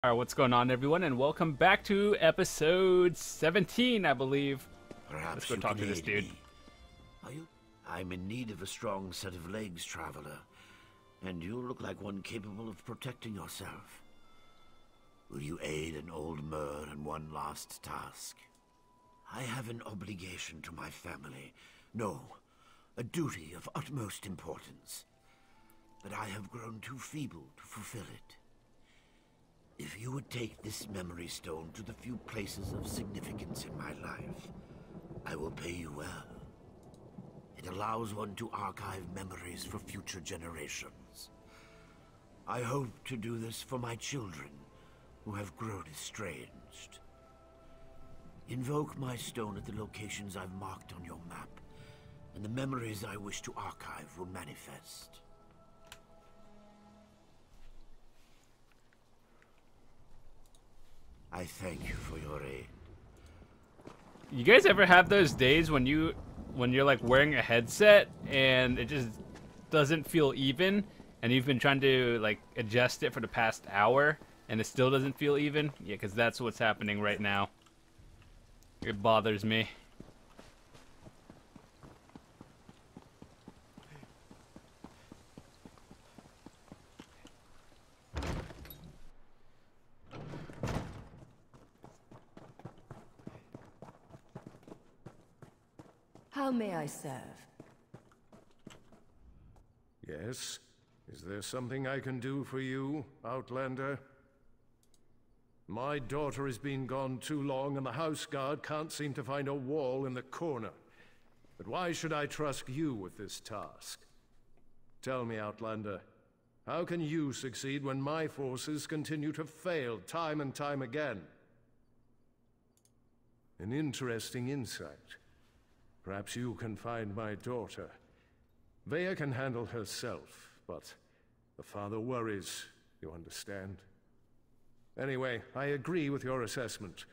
Alright, what's going on, everyone, and welcome back to episode 17, I believe. Let's Perhaps go you talk can to this aid dude. me. Are you? I'm in need of a strong set of legs, traveler. And you look like one capable of protecting yourself. Will you aid an old mer in one last task? I have an obligation to my family. No, a duty of utmost importance. But I have grown too feeble to fulfill it. If you would take this memory stone to the few places of significance in my life, I will pay you well. It allows one to archive memories for future generations. I hope to do this for my children, who have grown estranged. Invoke my stone at the locations I've marked on your map, and the memories I wish to archive will manifest. I thank you for your aid. You guys ever have those days when you're like wearing a headset and it just doesn't feel even, and you've been trying to like adjust it for the past hour and it still doesn't feel even? Yeah, because that's what's happening right now. It bothers me. How may I serve? Yes? Is there something I can do for you, Outlander? My daughter has been gone too long, and the house guard can't seem to find a wall in the corner. But why should I trust you with this task? Tell me, Outlander, how can you succeed when my forces continue to fail time and time again? An interesting insight. Perhaps you can find my daughter. Vaya can handle herself, but the father worries, you understand? Anyway, I agree with your assessment.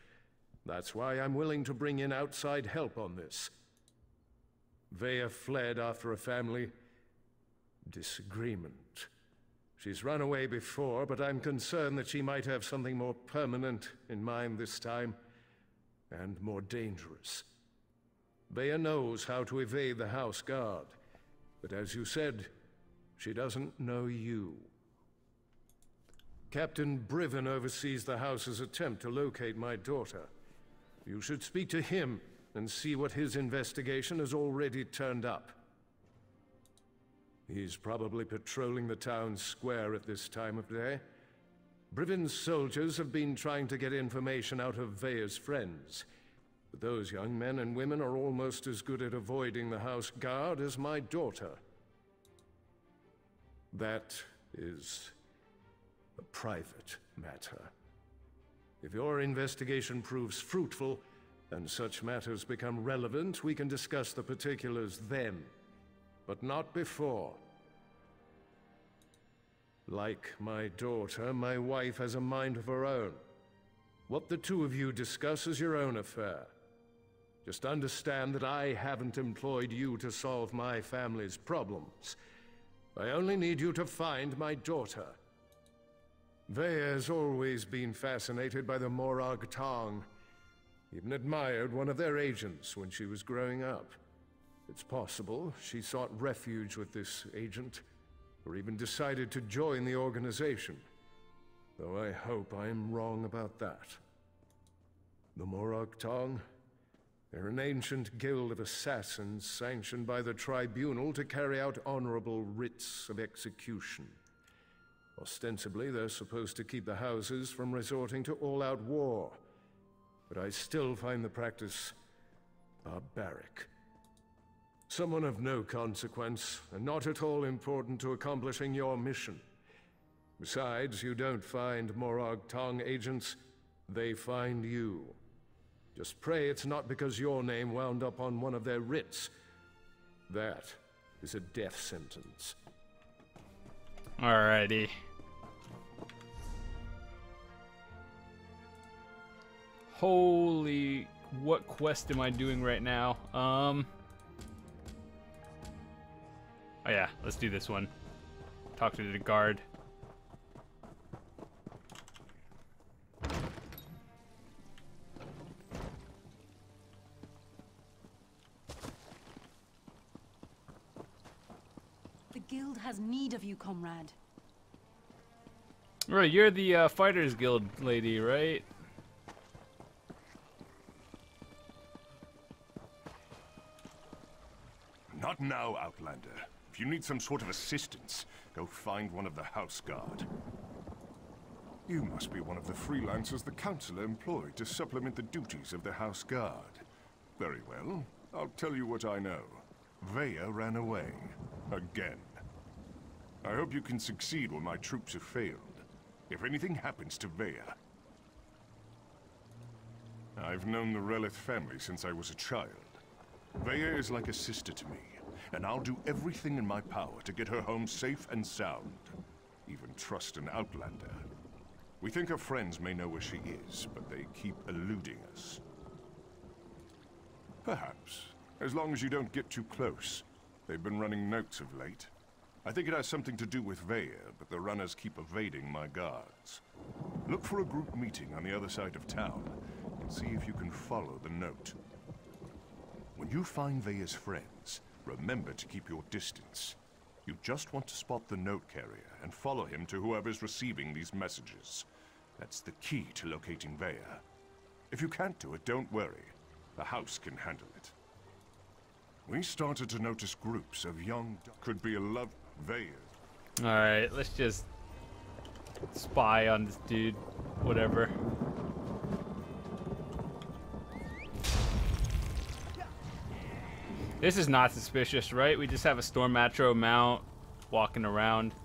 That's why I'm willing to bring in outside help on this. Vaya fled after a family disagreement. She's run away before, but I'm concerned that she might have something more permanent in mind this time, and more dangerous. Vaya knows how to evade the house guard, but as you said, she doesn't know you. Captain Briven oversees the house's attempt to locate my daughter. You should speak to him and see what his investigation has already turned up. He's probably patrolling the town square at this time of day. Briven's soldiers have been trying to get information out of Vaya's friends. But those young men and women are almost as good at avoiding the house guard as my daughter. That is a private matter. If your investigation proves fruitful, and such matters become relevant, we can discuss the particulars then, but not before. Like my daughter, my wife has a mind of her own. What the two of you discuss is your own affair. Just understand that I haven't employed you to solve my family's problems. I only need you to find my daughter. Vaya has always been fascinated by the Morag Tong. Even admired one of their agents when she was growing up. It's possible she sought refuge with this agent, or even decided to join the organization. Though I hope I'm wrong about that. The Morag Tong? They're an ancient guild of assassins sanctioned by the tribunal to carry out honorable writs of execution. Ostensibly, they're supposed to keep the houses from resorting to all-out war. But I still find the practice barbaric. Someone of no consequence, and not at all important to accomplishing your mission. Besides, you don't find Morag Tong agents, they find you. Just pray it's not because your name wound up on one of their writs. That is a death sentence. Alrighty. Holy, what quest am I doing right now? Oh yeah, let's do this one. Talk to the guard. guild has need of you, comrade. Right, you're the Fighters Guild lady, right? Not now, Outlander. If you need some sort of assistance, go find one of the House Guard. You must be one of the freelancers the Council employed to supplement the duties of the House Guard. Very well. I'll tell you what I know. Vaya ran away. Again. I hope you can succeed when my troops have failed. If anything happens to Vaya... I've known the Relith family since I was a child. Vaya is like a sister to me, and I'll do everything in my power to get her home safe and sound. Even trust an Outlander. We think her friends may know where she is, but they keep eluding us. Perhaps. As long as you don't get too close. They've been running notes of late. I think it has something to do with Vaya, but the runners keep evading my guards. Look for a group meeting on the other side of town, and see if you can follow the note. When you find Vaya's friends, remember to keep your distance. You just want to spot the note carrier and follow him to whoever's receiving these messages. That's the key to locating Vaya. If you can't do it, don't worry. The house can handle it. We started to notice groups of young... Could be a love... Vaya. Alright, let's just spy on this dude. Whatever. This is not suspicious, right? We just have a Storm Matro mount walking around.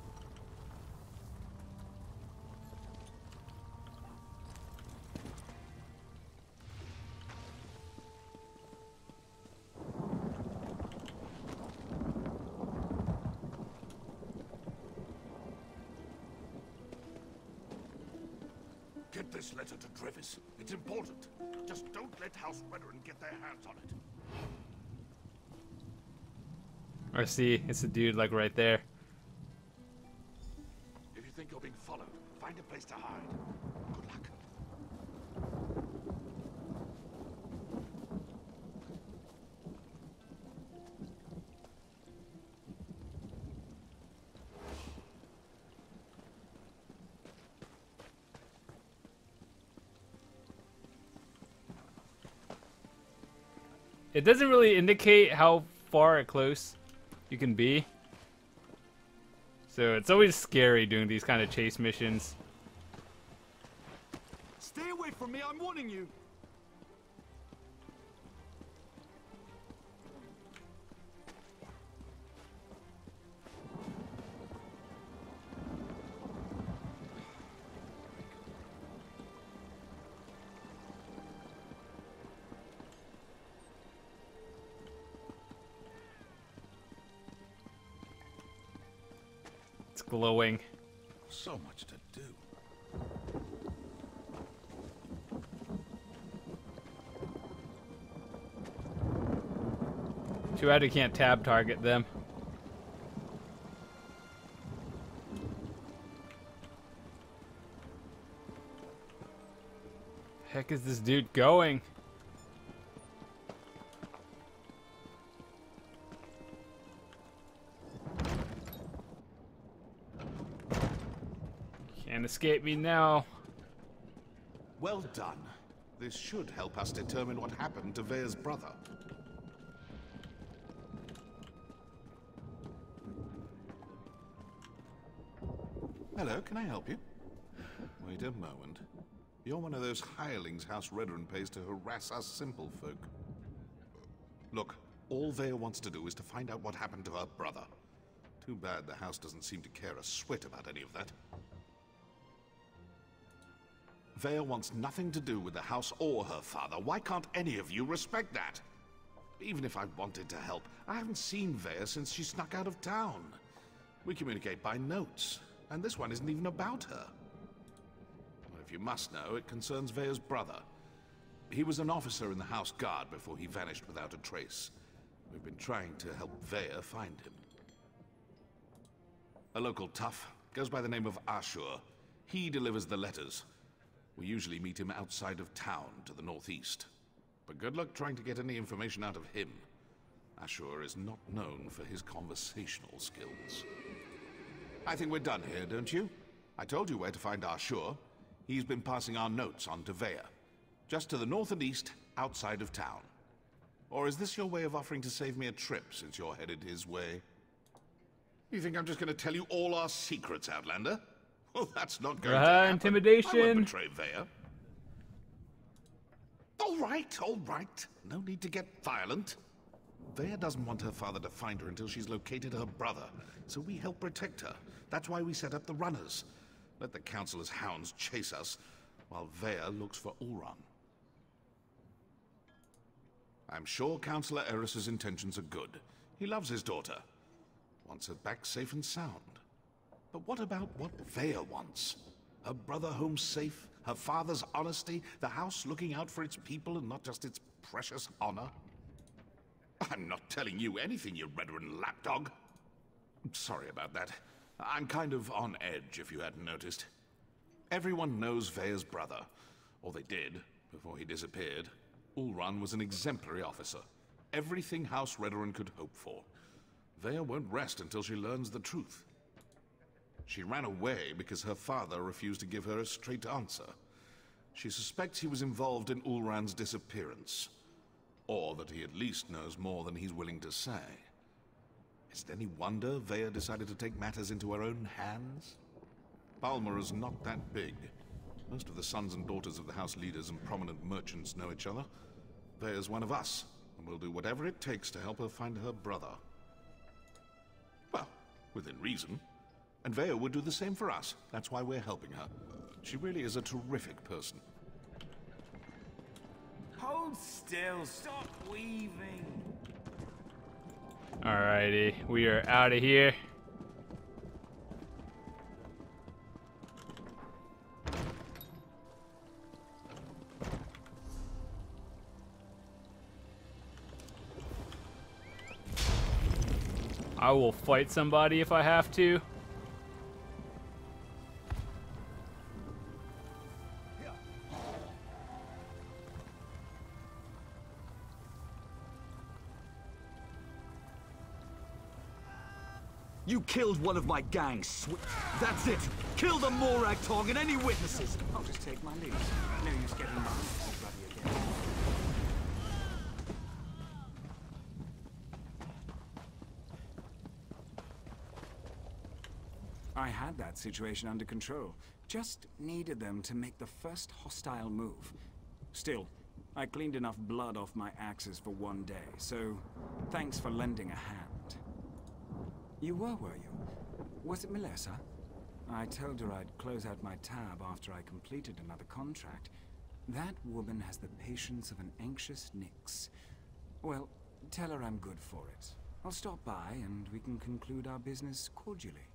Get this letter to Trevis. It's important. Just don't let House Veteran get their hands on it. I see, it's a dude like right there. If you think you're being followed, find a place to hide. Good luck. It doesn't really indicate how far or close you can be. So it's always scary doing these kind of chase missions. Stay away from me, I'm warning you. It's glowing. So much to do. Too bad we can't tab target them. Heck is this dude going? Can't escape me now. Well done. This should help us determine what happened to Vaya's brother. Hello, can I help you? Wait a moment. You're one of those hirelings House Redren pays to harass us simple folk. Look, all Vaya wants to do is to find out what happened to her brother. Too bad the house doesn't seem to care a swit about any of that. Vaya wants nothing to do with the house or her father. Why can't any of you respect that? Even if I wanted to help, I haven't seen Vaya since she snuck out of town. We communicate by notes, and this one isn't even about her. Well, if you must know, it concerns Vaya's brother. He was an officer in the House Guard before he vanished without a trace. We've been trying to help Vaya find him. A local tough, goes by the name of Ashur. He delivers the letters. We usually meet him outside of town to the northeast. But good luck trying to get any information out of him. Ashur is not known for his conversational skills. I think we're done here, don't you? I told you where to find Ashur. He's been passing our notes on to Vaya. Just to the north and east, outside of town. Or is this your way of offering to save me a trip, since you're headed his way? You think I'm just going to tell you all our secrets, Outlander? Well, that's not going to happen. Intimidation. I won't betray Vaya. All right. No need to get violent. Vaya doesn't want her father to find her until she's located her brother, so we help protect her. That's why we set up the runners. Let the Councilor's hounds chase us, while Vaya looks for Ulran. I'm sure Councilor Eris's intentions are good. He loves his daughter. Wants her back safe and sound. But what about what Vaya wants? Her brother home safe, her father's honesty, the house looking out for its people and not just its precious honor? I'm not telling you anything, you Redoran lapdog. Sorry about that. I'm kind of on edge, if you hadn't noticed. Everyone knows Vaya's brother, or they did, before he disappeared. Ulran was an exemplary officer. Everything House Redoran could hope for. Vaya won't rest until she learns the truth. She ran away because her father refused to give her a straight answer. She suspects he was involved in Ulran's disappearance. Or that he at least knows more than he's willing to say. Is it any wonder Vaya decided to take matters into her own hands? Balmer is not that big. Most of the sons and daughters of the house leaders and prominent merchants know each other. Vaya's one of us, and we'll do whatever it takes to help her find her brother. Well, within reason. And Vaya would do the same for us. That's why we're helping her. She really is a terrific person. Hold still. Stop weaving. Alrighty, we are out of here. I will fight somebody if I have to. You killed one of my gang. That's it. Kill the Morag, Tong, and any witnesses. I'll just take my leave. No use getting my hands bloody again. I had that situation under control. Just needed them to make the first hostile move. Still, I cleaned enough blood off my axes for one day, so thanks for lending a hand. You were you? Was it Melissa? I told her I'd close out my tab after I completed another contract. That woman has the patience of an anxious Nyx. Well, tell her I'm good for it. I'll stop by and we can conclude our business cordially.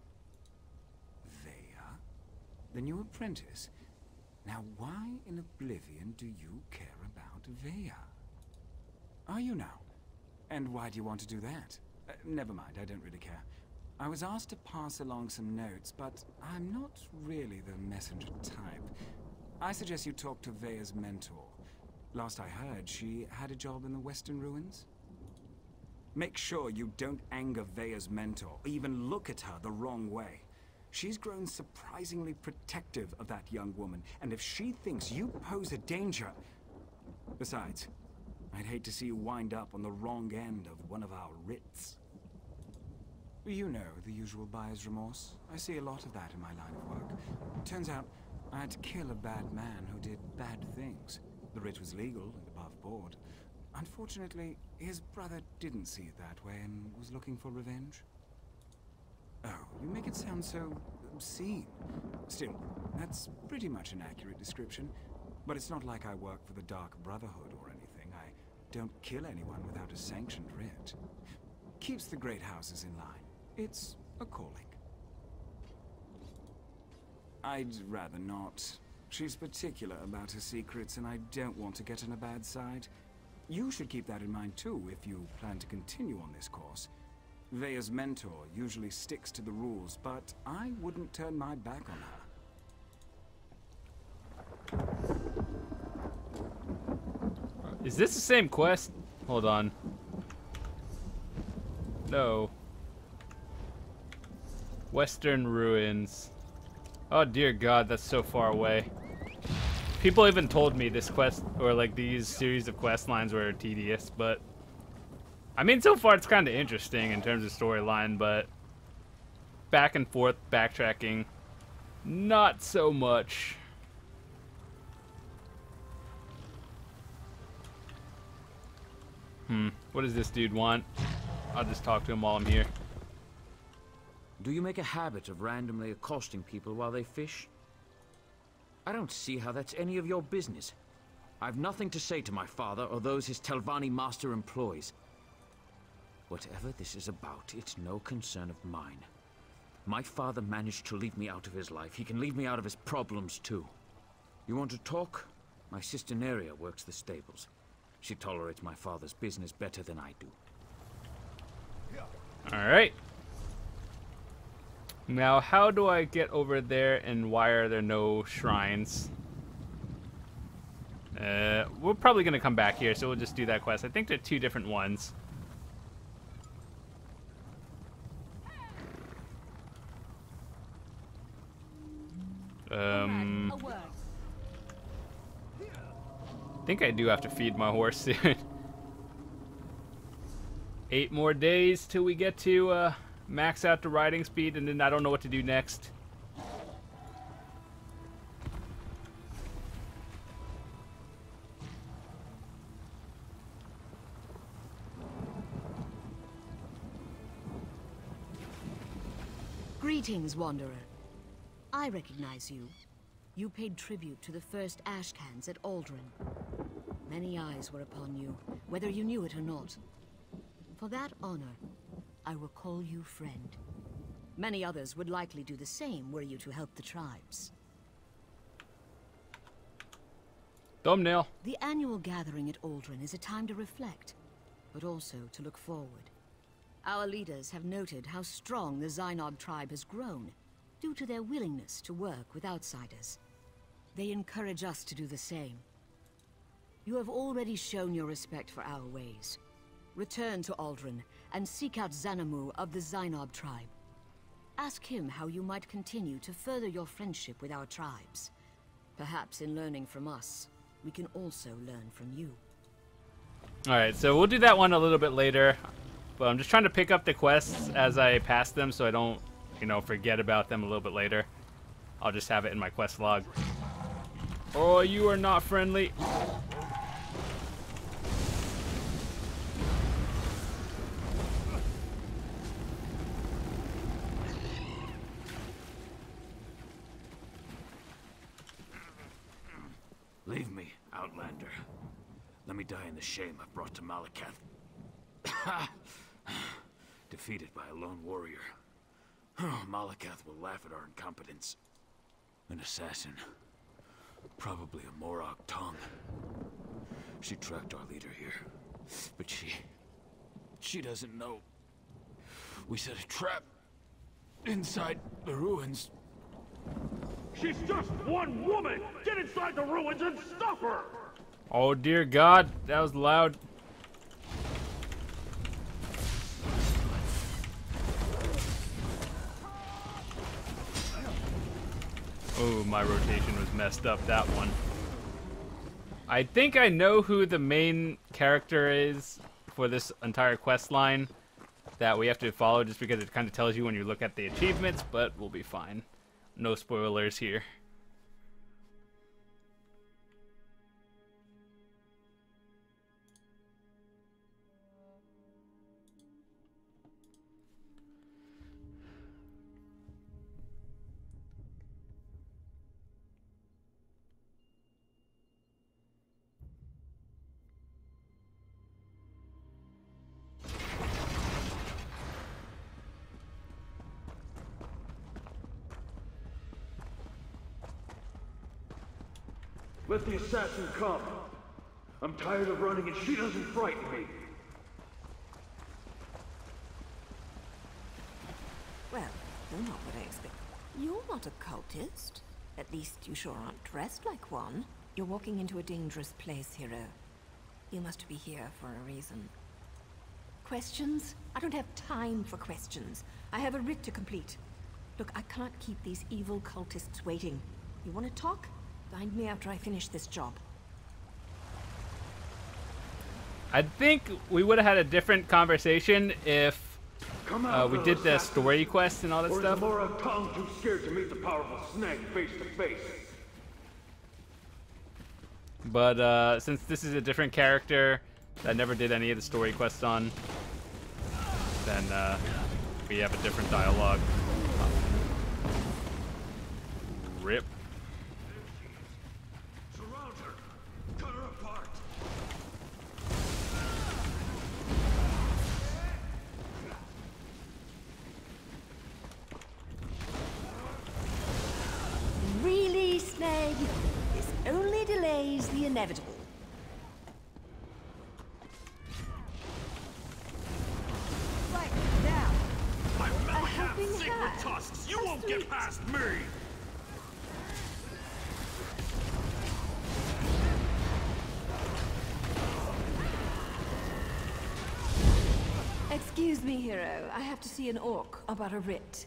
Vaya? The new apprentice? Now why in oblivion do you care about Vaya? Are you now? And why do you want to do that? Never mind, I don't really care. I was asked to pass along some notes, but I'm not really the messenger type. I suggest you talk to Vaya's mentor. Last I heard, she had a job in the Western Ruins. Make sure you don't anger Vaya's mentor, or even look at her the wrong way. She's grown surprisingly protective of that young woman, and if she thinks you pose a danger... Besides, I'd hate to see you wind up on the wrong end of one of our writs. You know, the usual buyer's remorse. I see a lot of that in my line of work. Turns out, I had to kill a bad man who did bad things. The writ was legal and above board. Unfortunately, his brother didn't see it that way and was looking for revenge. Oh, you make it sound so obscene. Still, that's pretty much an accurate description. But it's not like I work for the Dark Brotherhood or anything. I don't kill anyone without a sanctioned writ. Keeps the great houses in line. It's a calling. I'd rather not. She's particular about her secrets, and I don't want to get on a bad side. You should keep that in mind too, if you plan to continue on this course. Vaya's mentor usually sticks to the rules, but I wouldn't turn my back on her. Is this the same quest? Hold on. No. Western Ruins. Oh dear God, that's so far away. People even told me this quest, or like these series of quest lines were tedious, but I mean, so far it's kind of interesting in terms of storyline, but back and forth backtracking, not so much. What does this dude want? I'll just talk to him while I'm here. Do you make a habit of randomly accosting people while they fish? I don't see how that's any of your business. I've nothing to say to my father or those his Telvanni master employs. Whatever this is about, it's no concern of mine. My father managed to leave me out of his life. He can leave me out of his problems too. You want to talk? My sister Neria works the stables. She tolerates my father's business better than I do. Alright. Now, how do I get over there, and why are there no shrines? We're probably going to come back here, so we'll just do that quest. I think they're two different ones. I think I do have to feed my horse soon. 8 more days till we get to max out the riding speed, and then I don't know what to do next. Greetings, Wanderer. I recognize you. You paid tribute to the first Ashcans at Aldrin. Many eyes were upon you, whether you knew it or not. For that honor, I will call you friend. Many others would likely do the same were you to help the tribes. Thumbnail. The annual gathering at Aldrin is a time to reflect, but also to look forward. Our leaders have noted how strong the Zainob tribe has grown, due to their willingness to work with outsiders. They encourage us to do the same. You have already shown your respect for our ways. Return to Aldrin and seek out Xanamu of the Zainob tribe. Ask him how you might continue to further your friendship with our tribes. Perhaps in learning from us, we can also learn from you. Alright, so we'll do that one a little bit later. But I'm just trying to pick up the quests as I pass them so I don't, forget about them a little bit later. I'll just have it in my quest log. Oh, you are not friendly. Leave me, Outlander. Let me die in the shame I've brought to Malakath. Defeated by a lone warrior. Malakath will laugh at our incompetence. An assassin. Probably a Morag Tong. She tracked our leader here. But she doesn't know. We set a trap inside the ruins. She's just one woman! Get inside the ruins and stop her! Oh dear God, that was loud. Oh, my rotation was messed up, that one. I think I know who the main character is for this entire quest line that we have to follow, just because it kind of tells you when you look at the achievements, but we'll be fine. No spoilers here. Let the assassin come. I'm tired of running and she doesn't frighten me. Well, you're not what I expect. You're not a cultist. At least you sure aren't dressed like one. You're walking into a dangerous place, hero. You must be here for a reason. Questions? I don't have time for questions. I have a writ to complete. Look, I can't keep these evil cultists waiting. You want to talk? Find me after I finish this job. I think we would have had a different conversation if we did the story quest and all that stuff. Or is the Morag Tong too scared to meet the powerful snake face to face? But since this is a different character that I never did any of the story quests on, then we have a different dialogue. Rip. Surround her. Cut her apart. Really, Snag? This only delays the inevitable. Right now. My mouth helping has secret hand. tusks. You won't get past me. Excuse me, hero. I have to see an orc about a writ.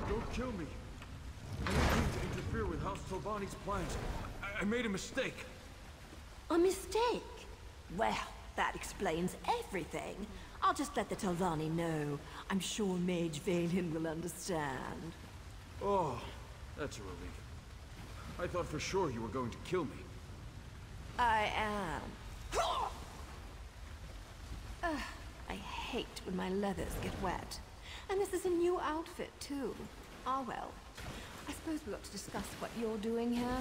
Don't kill me. I didn't mean to interfere with House Tolvani's plans. I made a mistake. A mistake? Well, that explains everything. I'll just let the Tolvani know. I'm sure Mage Valen will understand. Oh, that's a relief. I thought for sure you were going to kill me. I am. I hate when my leathers get wet. And this is a new outfit, too. Ah, well. I suppose we ought to discuss what you're doing here.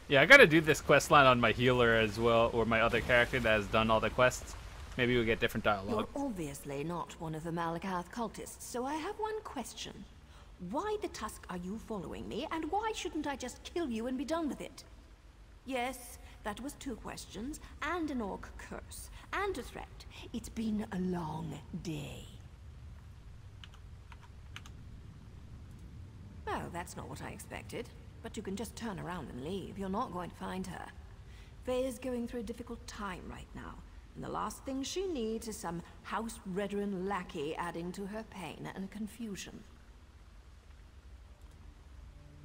Yeah, I gotta do this quest line on my healer as well, or my other character that has done all the quests. Maybe we'll get different dialogue. You're obviously not one of the Malakath cultists, so I have one question. Why the tusk are you following me, and why shouldn't I just kill you and be done with it? Yes, that was 2 questions, and an orc curse, and a threat. It's been a long day. Oh, that's not what I expected. But you can just turn around and leave. You're not going to find her. Faye is going through a difficult time right now, and the last thing she needs is some house veteran lackey adding to her pain and confusion.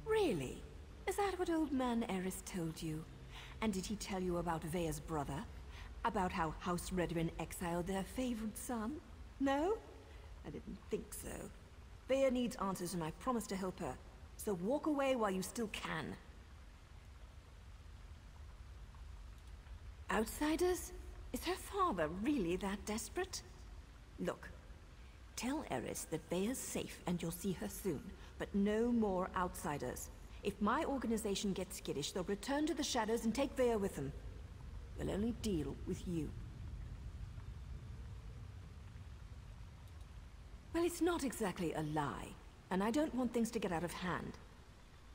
Really? Is that what old man Eris told you? And did he tell you about Vea's brother? About how House Redwin exiled their favorite son? No? I didn't think so. Vea needs answers and I promise to help her. So walk away while you still can. Outsiders? Is her father really that desperate? Look, tell Eris that Vea's safe and you'll see her soon. But no more outsiders. If my organization gets skittish, they'll return to the shadows and take Vea with them. We'll only deal with you. Well, it's not exactly a lie, and I don't want things to get out of hand.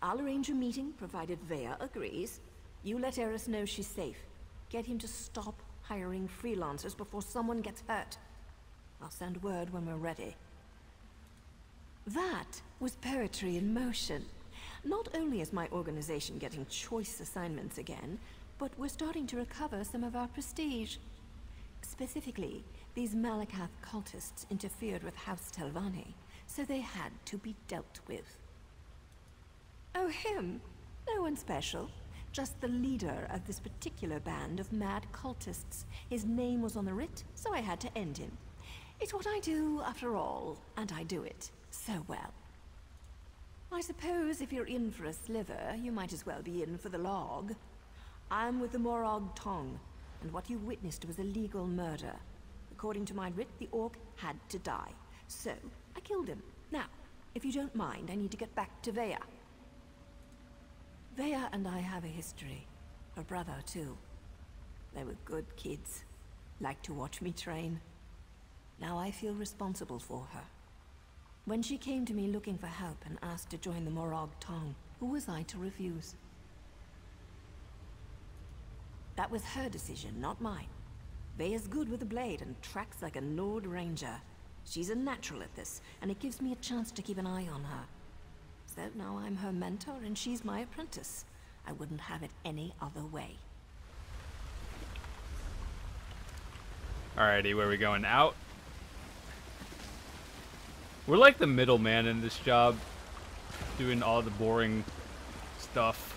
I'll arrange a meeting, provided Vea agrees. You let Eris know she's safe. Get him to stop hiring freelancers before someone gets hurt. I'll send word when we're ready. That was poetry in motion. Not only is my organization getting choice assignments again, but we're starting to recover some of our prestige. Specifically, these Malakath cultists interfered with House Telvanni, so they had to be dealt with. Oh, him? No one special. Just the leader of this particular band of mad cultists. His name was on the writ, so I had to end him. It's what I do, after all, and I do it so well. I suppose if you're in for a sliver, you might as well be in for the log. I'm with the Morag Tong, and what you witnessed was a legal murder. According to my writ, the orc had to die. So, I killed him. Now, if you don't mind, I need to get back to Vea. Vea and I have a history. Her brother, too. They were good kids. Liked to watch me train. Now I feel responsible for her. When she came to me looking for help and asked to join the Morag Tong, who was I to refuse? That was her decision, not mine. Vea's good with a blade and tracks like a Nord Ranger. She's a natural at this, and it gives me a chance to keep an eye on her. though. Now I'm her mentor and she's my apprentice. I wouldn't have it any other way. Alrighty, where are we going? Out? We're like the middleman in this job, doing all the boring stuff.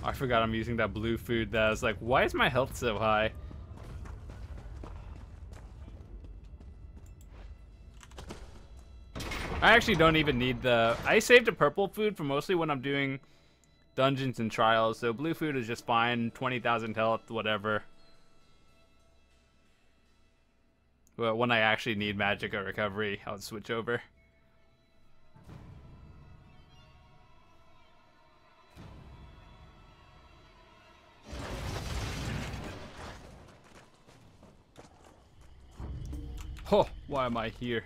I forgot I'm using that blue food that I was like, why is my health so high? I actually don't even need the... I saved a purple food for mostly when I'm doing dungeons and trials, so blue food is just fine. 20,000 health, whatever. But when I actually need magic or recovery, I'll switch over. Oh, why am I here?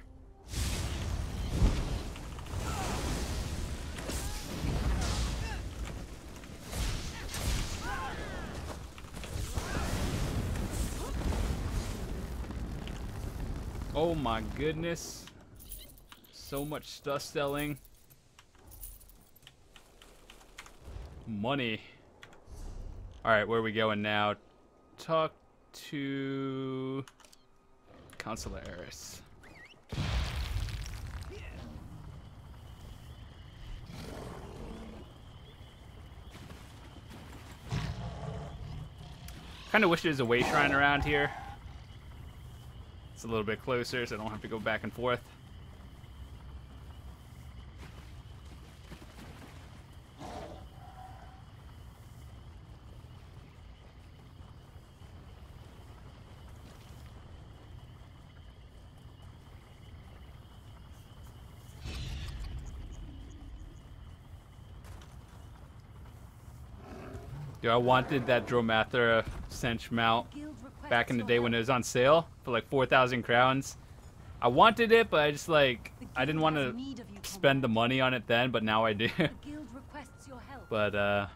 Oh my goodness. So much stuff selling. Money. Alright, where are we going now? Talk to Counselor Eris. Kind of wish there's a way shrine around here. It's a little bit closer, so I don't have to go back and forth. Dude, I wanted that Dromathra Cinch mount back in the day when it was on sale for like 4,000 crowns. I wanted it, but I just like, I didn't want to spend the money on it then, but now I do. But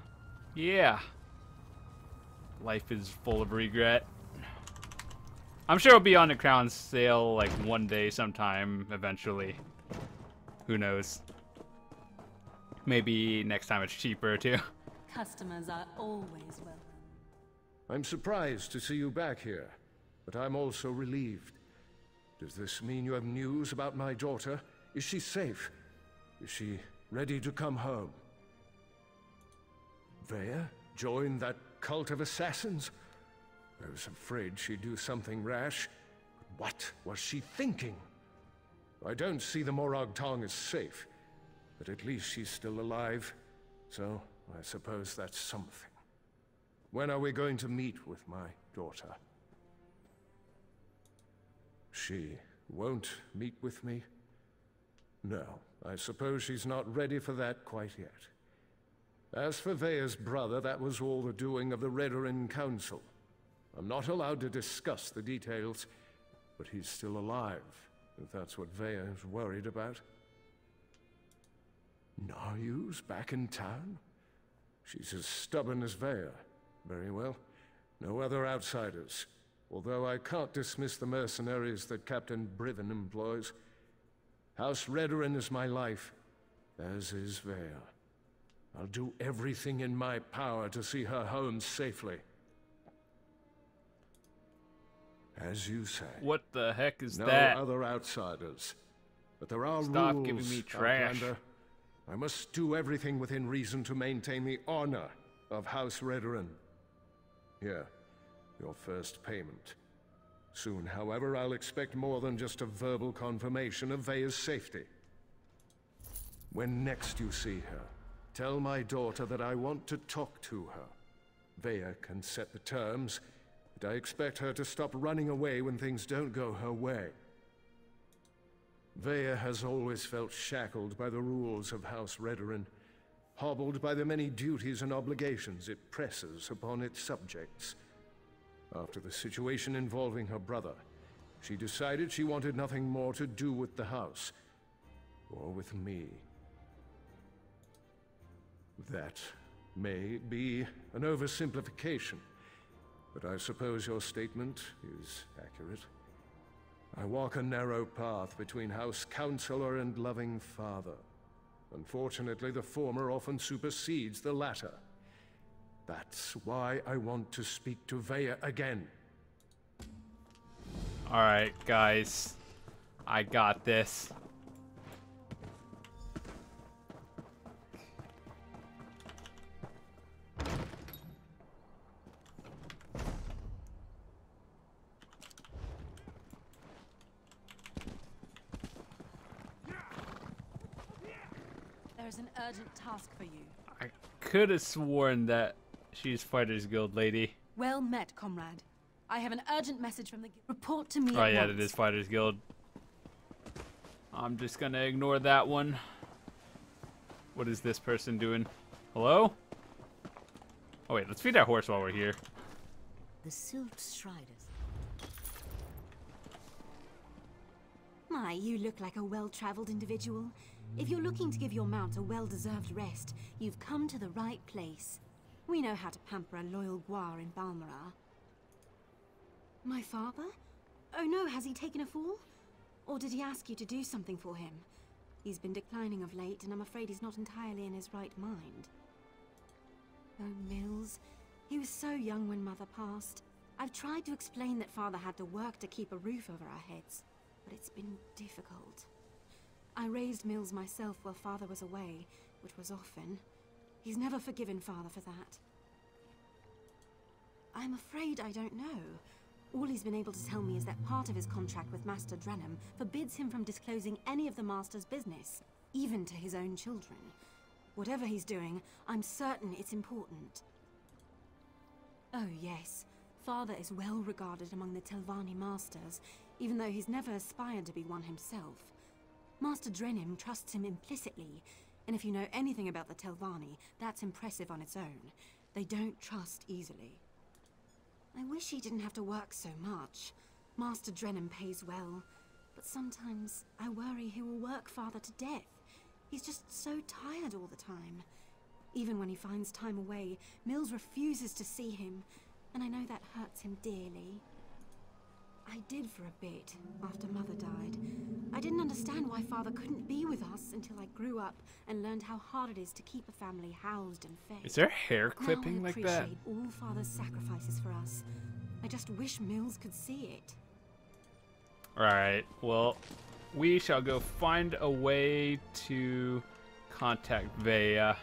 yeah. Life is full of regret. I'm sure it'll be on the crown sale like one day sometime eventually. Who knows? Maybe next time it's cheaper too. Customers are always welcome. I'm surprised to see you back here, but I'm also relieved. Does this mean you have news about my daughter? Is she safe? Is she ready to come home? Vaya joined that cult of assassins? I was afraid she'd do something rash. But what was she thinking? I don't see the Morag Tong as safe, but at least she's still alive, so I suppose that's something. When are we going to meet with my daughter? She won't meet with me? No, I suppose she's not ready for that quite yet. As for Vaya's brother, that was all the doing of the Redoran Council. I'm not allowed to discuss the details, but he's still alive, if that's what Vaya is worried about. Naryu's back in town? She's as stubborn as Vaya. Very well. No other outsiders. Although I can't dismiss the mercenaries that Captain Briven employs. House Redoran is my life, as is Vaya. I'll do everything in my power to see her home safely. As you say. What the heck is no that? No other outsiders. But there are Stop rules, giving me trash. Outlander. I must do everything within reason to maintain the honor of House Redoran. Here, your first payment. Soon, however, I'll expect more than just a verbal confirmation of Vaya's safety. When next you see her, tell my daughter that I want to talk to her. Vaya can set the terms, but I expect her to stop running away when things don't go her way. Vaya has always felt shackled by the rules of House Redoran, hobbled by the many duties and obligations it presses upon its subjects. After the situation involving her brother, she decided she wanted nothing more to do with the house, or with me. That may be an oversimplification, but I suppose your statement is accurate. I walk a narrow path between House Counselor and loving father. Unfortunately, the former often supersedes the latter. That's why I want to speak to Vaya again. Alright, guys. I got this. There's an urgent task for you. I could have sworn that she's Fighters Guild lady. Well met, comrade. I have an urgent message from the guild. Report to me Oh at yeah, once. it is Fighters Guild. I'm just gonna ignore that one. What is this person doing? Hello? Oh wait, let's feed that horse while we're here. The Silt Striders. My, you look like a well-traveled individual. If you're looking to give your mount a well-deserved rest, you've come to the right place. We know how to pamper a loyal Gwar in Balmoral. My father? Oh no, has he taken a fall? Or did he ask you to do something for him? He's been declining of late, and I'm afraid he's not entirely in his right mind. Oh, Mills. He was so young when Mother passed. I've tried to explain that Father had to work to keep a roof over our heads, but it's been difficult. I raised Mills myself while Father was away, which was often. He's never forgiven Father for that. I'm afraid I don't know. All he's been able to tell me is that part of his contract with Master Drenham forbids him from disclosing any of the Master's business, even to his own children. Whatever he's doing, I'm certain it's important. Oh yes, Father is well regarded among the Telvanni Masters, even though he's never aspired to be one himself. Master Drenham trusts him implicitly, and if you know anything about the Telvanni, that's impressive on its own. They don't trust easily. I wish he didn't have to work so much. Master Drenham pays well, but sometimes I worry he will work Father to death. He's just so tired all the time. Even when he finds time away, Mills refuses to see him, and I know that hurts him dearly. I did for a bit, after Mother died. I didn't understand why Father couldn't be with us until I grew up and learned how hard it is to keep a family housed and fed. Is there hair clipping like that? Now I appreciate all Father's sacrifices for us. I just wish Mills could see it. Alright, well, we shall go find a way to contact Vaya.